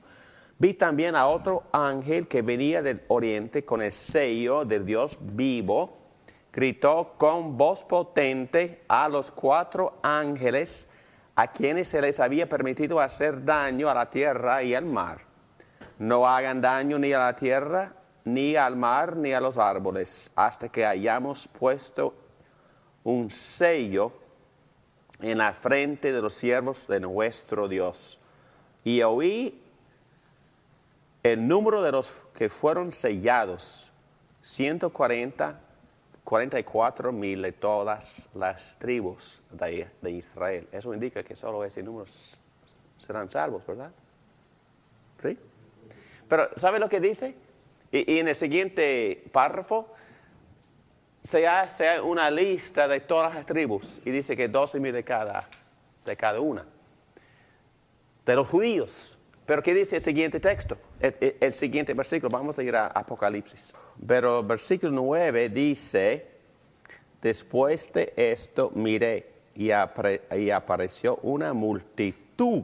Vi también a otro ángel que venía del oriente con el sello del Dios vivo. Gritó con voz potente a los 4 ángeles a quienes se les había permitido hacer daño a la tierra y al mar. No hagan daño ni a la tierra, ni al mar, ni a los árboles, hasta que hayamos puesto un sello en la frente de los siervos de nuestro Dios. Y oí el número de los que fueron sellados, 144,000 de todas las tribus de Israel. Eso indica que solo ese número serán salvos, ¿verdad? ¿Sí? Pero, ¿sabe lo que dice? Y en el siguiente párrafo se hace una lista de todas las tribus y dice que 12,000 de cada una. De los judíos. Pero ¿qué dice el siguiente texto? El siguiente versículo, vamos a ir a Apocalipsis. Pero versículo 9 dice, después de esto miré y apareció una multitud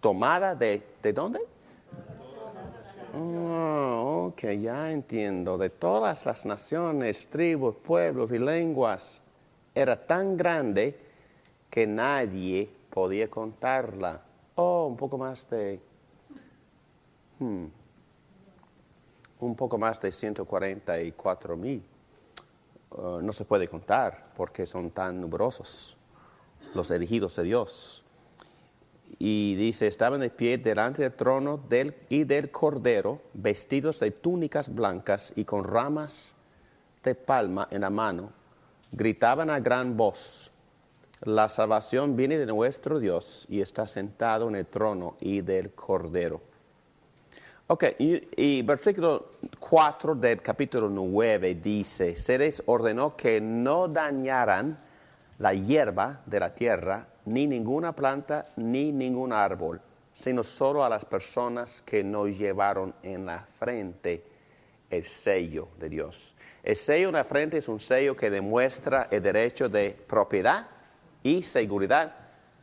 tomada ¿de dónde? Oh, ok, ya entiendo. De todas las naciones, tribus, pueblos y lenguas. Era tan grande que nadie podía contarla. Oh, un poco más de 144,000. No se puede contar porque son tan numerosos los elegidos de Dios. Y dice, estaban de pie delante del trono y del Cordero, vestidos de túnicas blancas y con ramas de palma en la mano. Gritaban a gran voz, la salvación viene de nuestro Dios y está sentado en el trono y del Cordero. Ok, y versículo 4 del capítulo 9 dice, se les ordenó que no dañaran la hierba de la tierra, ni ninguna planta, ni ningún árbol, sino solo a las personas que no llevaron en la frente el sello de Dios. El sello en la frente es un sello que demuestra el derecho de propiedad y seguridad,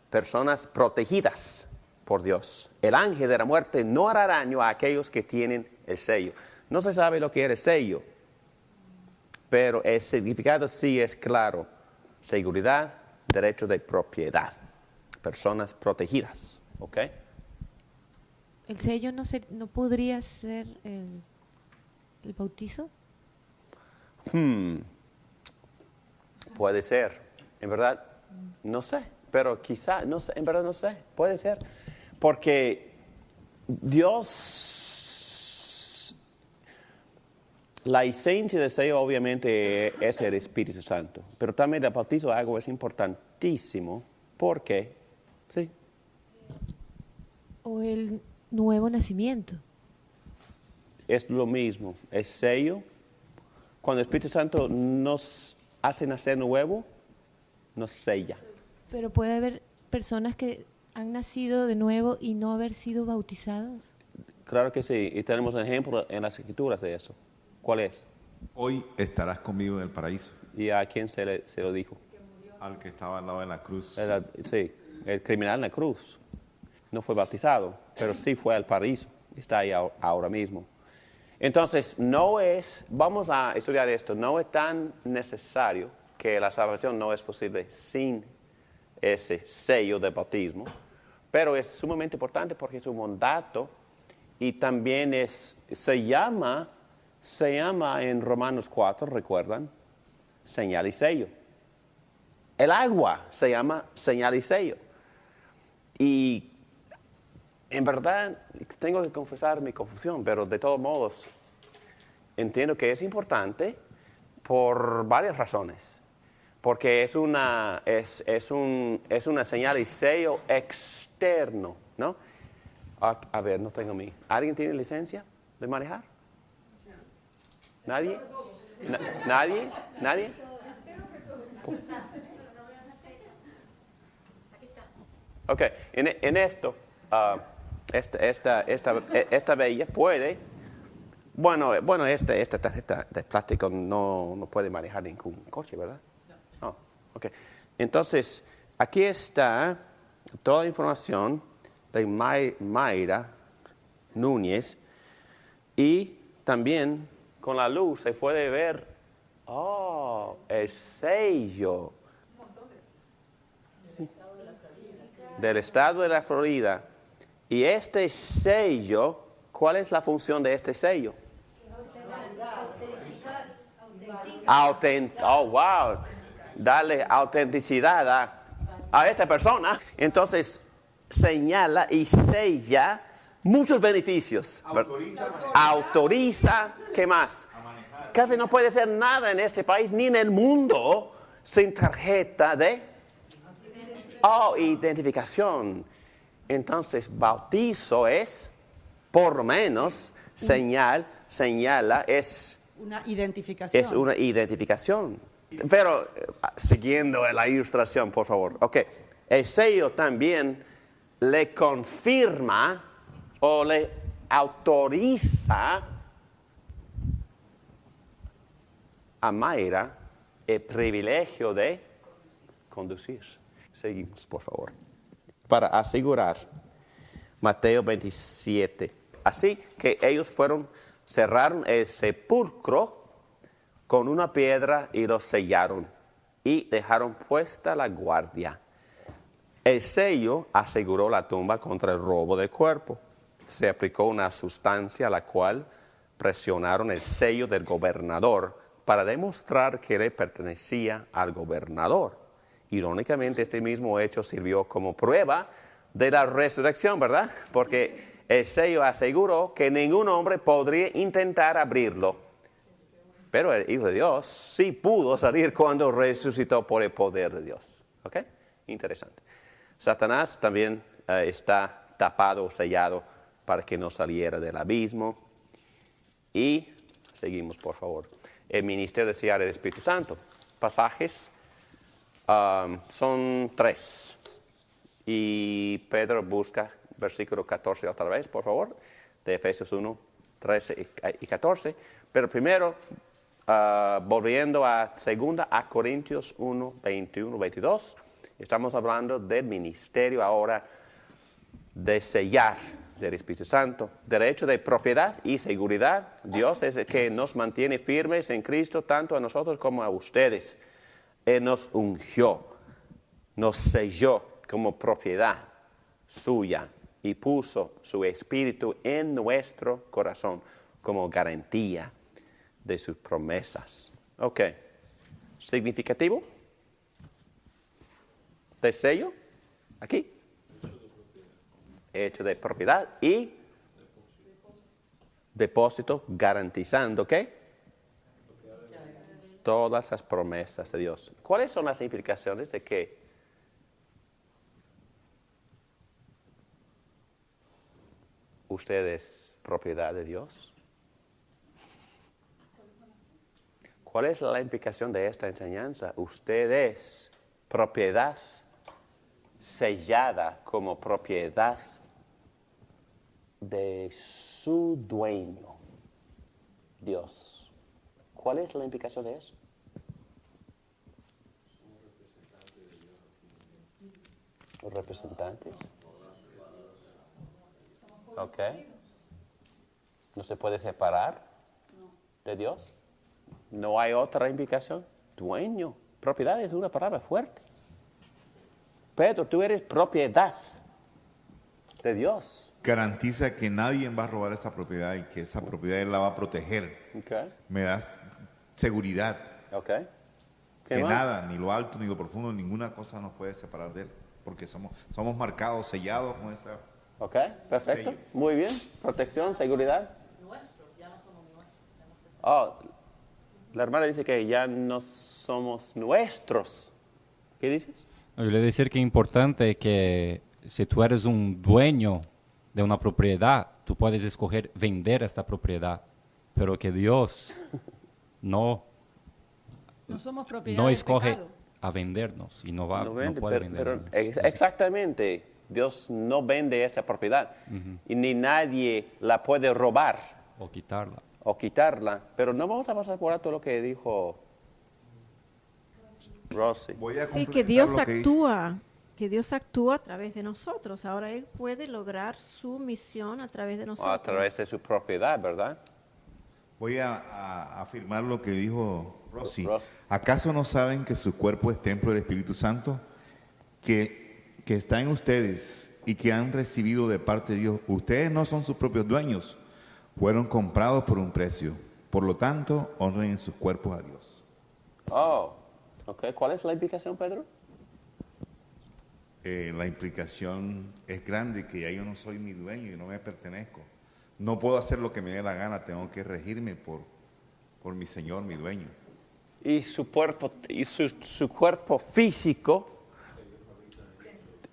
personas protegidas por Dios. El ángel de la muerte no hará daño a aquellos que tienen el sello. No se sabe lo que era el sello, pero el significado sí es claro. Seguridad, derecho de propiedad, personas protegidas, ¿ok? ¿El sello no podría ser el bautizo? Puede ser, en verdad, no sé, pero quizá, no sé, en verdad no sé, puede ser, porque Dios, la esencia del sello obviamente es el Espíritu Santo, pero también el bautizo de agua es importantísimo, porque, sí. O el nuevo nacimiento. Es lo mismo, es sello. Cuando el Espíritu Santo nos hace nacer nuevo, nos sella. Pero puede haber personas que han nacido de nuevo y no haber sido bautizados. Claro que sí, y tenemos un ejemplo en las Escrituras de eso. ¿Cuál es? Hoy estarás conmigo en el paraíso. ¿Y a quién se lo dijo? Al que estaba al lado de la cruz. Sí, el criminal en la cruz. No fue bautizado, pero sí fue al paraíso. Está ahí ahora mismo. Entonces, vamos a estudiar esto, no es tan necesario que la salvación no es posible sin ese sello de bautismo, pero es sumamente importante porque es un mandato y también se llama en Romanos 4, ¿recuerdan? Señal y sello. El agua se llama señal y sello. Y en verdad, tengo que confesar mi confusión, pero de todos modos, entiendo que es importante por varias razones. Porque es una señal y sello externo, ¿no? A ver, no tengo ¿Alguien tiene licencia de manejar? ¿Nadie? ¿Nadie? ¿Nadie? Ok, en esto, esta bella puede, bueno, esta tarjeta de plástico no puede manejar ningún coche, ¿verdad? No. Ok, entonces, aquí está toda la información de Mayra Núñez y también con la luz se puede ver, el sello del estado de la Florida. Y este sello, ¿cuál es la función de este sello? Oh, wow. Darle autenticidad a esta persona. Entonces, señala y sella muchos beneficios. Autoriza, ¿qué más? Casi no puede ser nada en este país ni en el mundo sin tarjeta de identificación. Entonces, bautizo es, por lo menos, señala, es una identificación. Es una identificación. Pero, siguiendo la ilustración, por favor. Ok, el sello también le confirma o le autoriza a Mayra el privilegio de conducir. Seguimos, por favor. Para asegurar, Mateo 27. Así que ellos cerraron el sepulcro con una piedra y lo sellaron y dejaron puesta la guardia. El sello aseguró la tumba contra el robo del cuerpo. Se aplicó una sustancia a la cual presionaron el sello del gobernador para demostrar que le pertenecía al gobernador. Irónicamente, este mismo hecho sirvió como prueba de la resurrección, ¿verdad? Porque el sello aseguró que ningún hombre podría intentar abrirlo. Pero el Hijo de Dios sí pudo salir cuando resucitó por el poder de Dios. ¿Ok? Interesante. Satanás también está tapado, sellado, para que no saliera del abismo. Y seguimos, por favor. El ministerio de sellar el Espíritu Santo. Pasajes son 3. Y Pedro busca versículo 14 otra vez, por favor, de Efesios 1, 13 y 14. Pero primero, volviendo a 2 Corintios 1, 21, 22, estamos hablando del ministerio ahora de sellar del Espíritu Santo, derecho de propiedad y seguridad. Dios es el que nos mantiene firmes en Cristo, tanto a nosotros como a ustedes. Él nos ungió, nos selló como propiedad suya y puso su Espíritu en nuestro corazón como garantía de sus promesas. Ok. ¿Significativo? ¿De sello? Aquí. Hecho de propiedad y depósito garantizando, ¿qué? Todas las promesas de Dios. ¿Cuáles son las implicaciones de que ¿usted es propiedad de Dios? ¿Cuál es la implicación de esta enseñanza? Usted es propiedad sellada como propiedad de su dueño, Dios. ¿Cuál es la implicación de eso? Los representantes. Ok. ¿No se puede separar de Dios? ¿No hay otra implicación? Dueño. Propiedad es una palabra fuerte. Pedro, tú eres propiedad de Dios. Garantiza que nadie va a robar esa propiedad y que esa propiedad él la va a proteger. Okay. Me das seguridad. Okay. ¿Qué Que más? nada, ni lo alto ni lo profundo, ninguna cosa nos puede separar de él. Porque somos marcados, sellados con esa... Ok, perfecto. Sello. Muy bien. Protección, seguridad. Nuestros, ya no somos nuestros. Oh, la hermana dice que ya no somos nuestros. ¿Qué dices? Yo le decir que es importante que si tú eres un dueño de una propiedad, tú puedes escoger vender esta propiedad, pero que Dios no somos propiedad no del escoge pecado. a vendernos y no No vende, puede pero vendernos. exactamente. Dios no vende esa propiedad. Y ni nadie la puede robar O quitarla. o quitarla. Pero no vamos a pasar por alto lo que dijo Rosy. Voy a Sí, complementar que Dios actúa a través de nosotros. Ahora Él puede lograr su misión a través de O nosotros. a través de su propiedad, ¿verdad? Voy a afirmar lo que dijo Rosy. Rosy. ¿Acaso no saben que su cuerpo es templo del Espíritu Santo? Que está en ustedes y que han recibido de parte de Dios. Ustedes no son sus propios dueños. Fueron comprados por un precio. Por lo tanto, honren en sus cuerpos a Dios. Oh, ok. ¿Cuál es la implicación, Pedro? La implicación es grande, que ya yo no soy mi dueño y no me pertenezco. No puedo hacer lo que me dé la gana, tengo que regirme por mi Señor, mi dueño. Y su cuerpo, su cuerpo físico,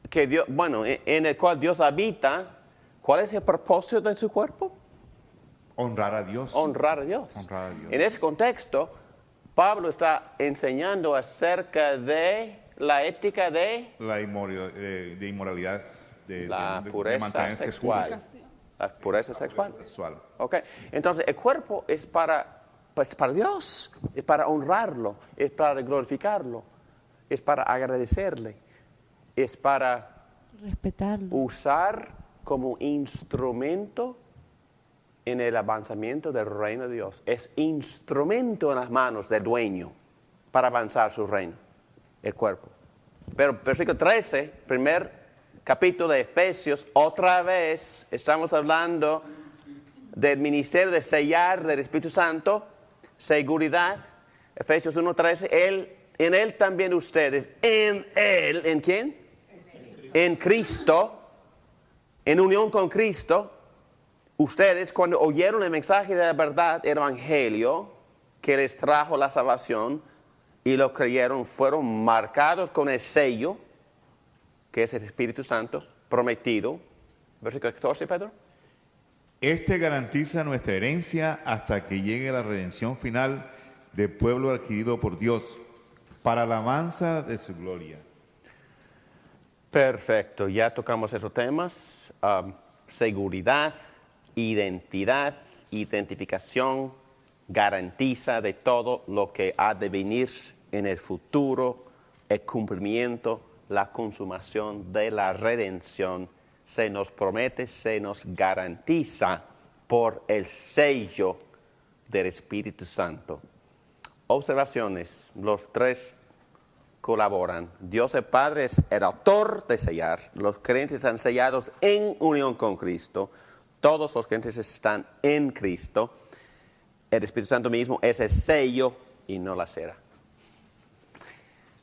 que Dios, bueno, en el cual Dios habita, ¿cuál es el propósito de su cuerpo? Honrar a Dios. Honrar a Dios. Honrar a Dios. En ese contexto, Pablo está enseñando acerca de la ética de La inmoralidad, la de pureza mantenerse sexual. puro. La pureza sexual. Sexual. Ok, entonces el cuerpo es para Dios, es para honrarlo, es para glorificarlo, es para agradecerle, es para Respetarlo. usar como instrumento en el avanzamiento del reino de Dios. Es instrumento en las manos del dueño para avanzar su reino, el cuerpo. Pero versículo 13, primer capítulo de Efesios, otra vez estamos hablando del ministerio de sellar del Espíritu Santo, seguridad. Efesios 1:13, en Él también ustedes, en Él, ¿en quién? En Cristo, en unión con Cristo, ustedes cuando oyeron el mensaje de la verdad, el Evangelio, que les trajo la salvación y lo creyeron, fueron marcados con el sello, que es el Espíritu Santo, prometido. Versículo 14, Pedro. Este garantiza nuestra herencia hasta que llegue la redención final del pueblo adquirido por Dios, para la alabanza de su gloria. Perfecto, ya tocamos esos temas. Seguridad, identidad, identificación, garantiza de todo lo que ha de venir en el futuro, el cumplimiento, la consumación de la redención. Se nos promete, se nos garantiza por el sello del Espíritu Santo. Observaciones, los tres colaboran. Dios el Padre es el autor de sellar. Los creyentes están sellados en unión con Cristo. Todos los creyentes están en Cristo. El Espíritu Santo mismo es el sello y no la cera.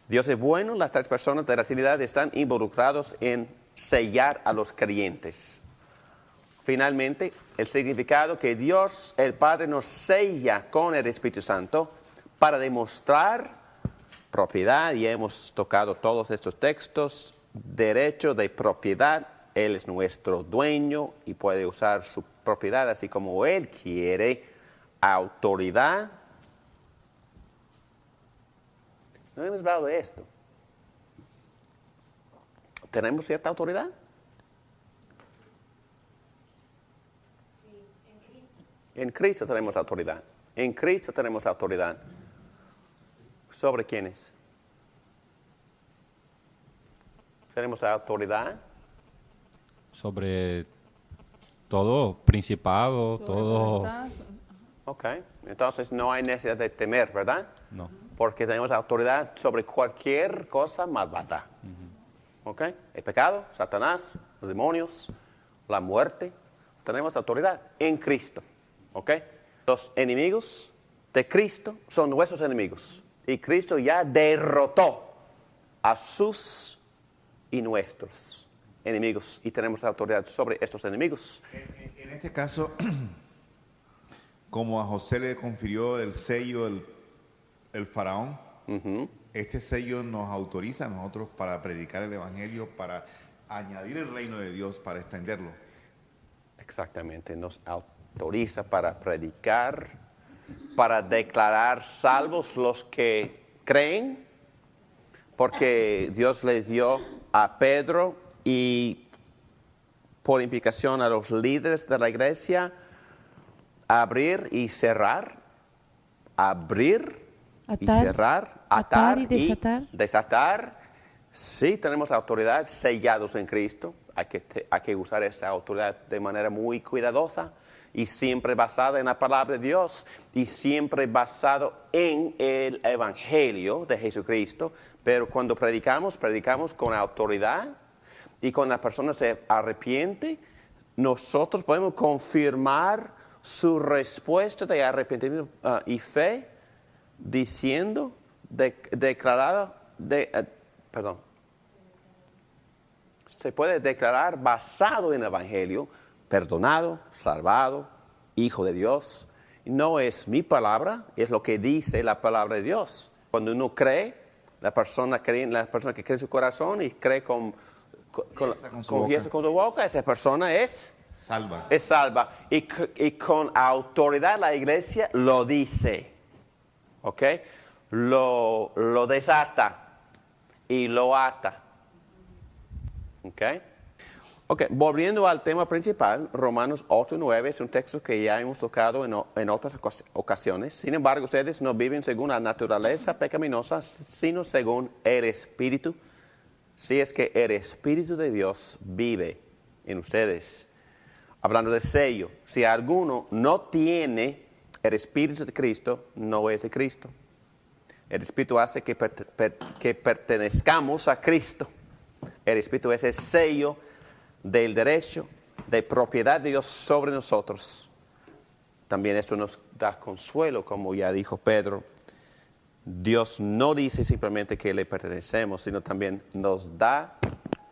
Dios es bueno, las tres personas de la Trinidad están involucrados en sellar a los creyentes. Finalmente, el significado que Dios, el Padre, nos sella con el Espíritu Santo para demostrar propiedad, y hemos tocado todos estos textos, derecho de propiedad Él es nuestro dueño y puede usar su propiedad así como Él quiere. Autoridad. No hemos hablado de esto. ¿Tenemos cierta autoridad? Sí, en Cristo. En Cristo tenemos autoridad. En Cristo tenemos autoridad. ¿Sobre quiénes? Tenemos autoridad. Sobre todo principado, todo. Ok, entonces no hay necesidad de temer, ¿verdad? No. Porque tenemos autoridad sobre cualquier cosa malvada. ¿Ok? El pecado, Satanás, los demonios, la muerte. Tenemos autoridad en Cristo. ¿Ok? Los enemigos de Cristo son nuestros enemigos. Y Cristo ya derrotó a sus y nuestros enemigos. Y tenemos autoridad sobre estos enemigos. En este caso, como a José le confirió el sello el faraón, este sello nos autoriza a nosotros para predicar el evangelio, para añadir el reino de Dios, para extenderlo. Exactamente, nos autoriza para predicar, para declarar salvos los que creen, porque Dios les dio a Pedro y por implicación a los líderes de la iglesia abrir y cerrar, abrir y cerrar, atar y desatar. Sí, tenemos autoridad, sellados en Cristo. Hay que usar esa autoridad de manera muy cuidadosa y siempre basada en la palabra de Dios y siempre basado en el Evangelio de Jesucristo. Pero cuando predicamos con autoridad y cuando la persona se arrepiente, nosotros podemos confirmar su respuesta de arrepentimiento y fe diciendo, se puede declarar basado en el Evangelio, perdonado, salvado, hijo de Dios. No es mi palabra, es lo que dice la palabra de Dios. Cuando uno cree, la persona que cree en su corazón y cree confiesa con su boca, esa persona es salva. Es salva. Y con autoridad la iglesia lo dice. ¿Ok? Lo desata y lo ata. ¿Ok? Volviendo al tema principal, Romanos 8:9 es un texto que ya hemos tocado en otras ocasiones. Sin embargo, ustedes no viven según la naturaleza pecaminosa, sino según el Espíritu. Si es que el Espíritu de Dios vive en ustedes. Hablando de sello, si alguno no tiene el Espíritu de Cristo, no es de Cristo. El Espíritu hace que pertenezcamos a Cristo. El Espíritu es el sello del derecho de propiedad de Dios sobre nosotros. También esto nos da consuelo, como ya dijo Pedro. Dios no dice simplemente que le pertenecemos, sino también nos da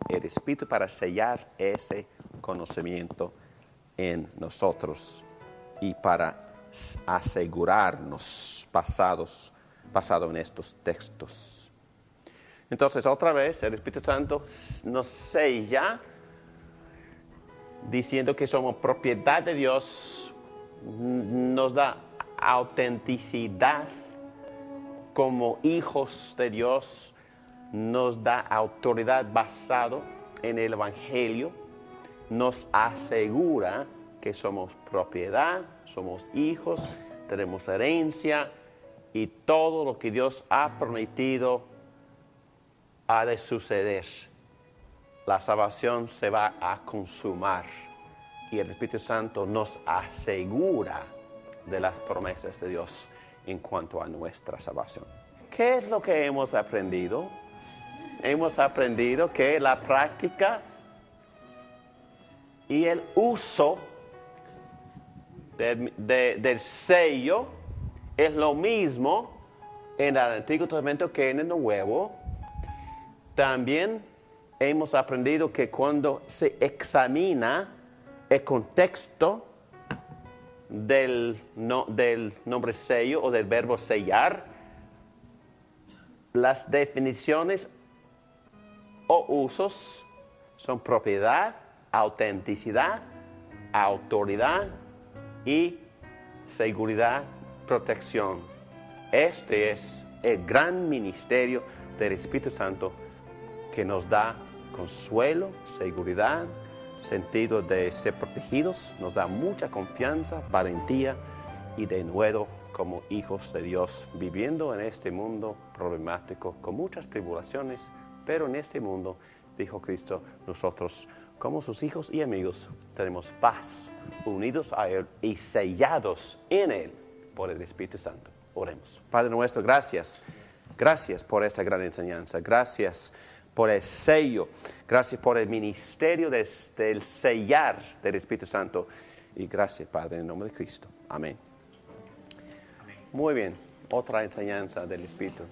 el Espíritu para sellar ese conocimiento en nosotros y para asegurarnos basado en estos textos. Entonces, otra vez, el Espíritu Santo nos sella diciendo que somos propiedad de Dios, nos da autenticidad como hijos de Dios, nos da autoridad basado en el Evangelio, nos asegura que somos propiedad, somos hijos, tenemos herencia y todo lo que Dios ha prometido ha de suceder. La salvación se va a consumar y el Espíritu Santo nos asegura de las promesas de Dios en cuanto a nuestra salvación. ¿Qué es lo que hemos aprendido? Hemos aprendido que la práctica y el uso del sello es lo mismo en el Antiguo Testamento que en el Nuevo. También hemos aprendido que cuando se examina el contexto del nombre sello o del verbo sellar, las definiciones o usos son propiedad, autenticidad, autoridad y seguridad, protección. Este es el gran ministerio del Espíritu Santo que nos da consuelo, seguridad, sentido de ser protegidos, nos da mucha confianza, valentía y de nuevo como hijos de Dios, viviendo en este mundo problemático con muchas tribulaciones, pero en este mundo, dijo Cristo, nosotros como sus hijos y amigos tenemos paz, unidos a Él y sellados en Él por el Espíritu Santo. Oremos. Padre nuestro, gracias. Gracias por esta gran enseñanza. Gracias por el sello. Gracias por el ministerio del sellar del Espíritu Santo. Y gracias, Padre, en el nombre de Cristo. Amén. Muy bien. Otra enseñanza del Espíritu.